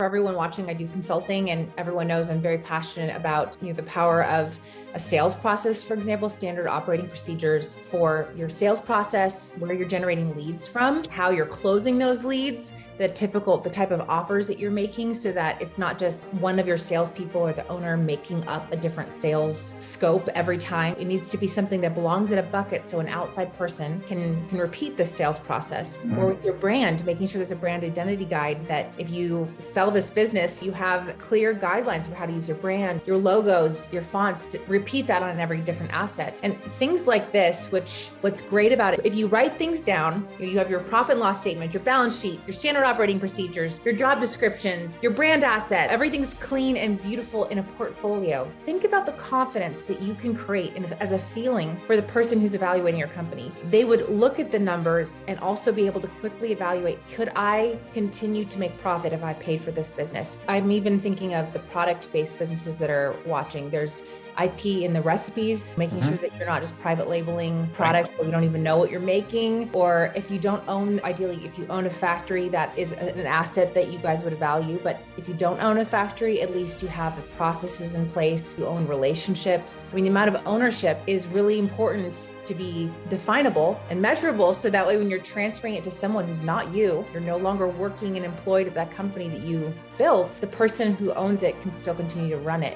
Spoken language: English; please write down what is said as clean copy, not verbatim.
everyone watching, I do consulting, and everyone knows I'm very passionate about the power of a sales process, for example, standard operating procedures for your sales process, where you're generating leads from, how you're closing those leads, the type of offers that you're making, so that it's not just one of your salespeople or the owner making up a different sales scope every time. It needs to be something that belongs in a bucket so an outside person can repeat this sales process. Or with your brand, making sure there's a brand identity guide that if you sell this business, you have clear guidelines for how to use your brand, your logos, your fonts, to repeat that on every different asset. And things like this, what's great about it, if you write things down, you have your profit and loss statement, your balance sheet, your standard operating procedures, your job descriptions, your brand asset, everything's clean and beautiful in a portfolio. Think about the confidence that you can create as a feeling for the person who's evaluating your company. They would look at the numbers and also be able to quickly evaluate, could I continue to make profit if I paid for this business? I'm even thinking of the product-based businesses that are watching. There's IP in the recipes, making sure that you're not just private labeling product where you don't even know what you're making. Or if you don't own, ideally, if you own a factory, that is an asset that you guys would value. But if you don't own a factory, at least you have the processes in place, you own relationships. I mean, the amount of ownership is really important to be definable and measurable, so that way when you're transferring it to someone who's not you, you're no longer working and employed at that company that you built, the person who owns it can still continue to run it.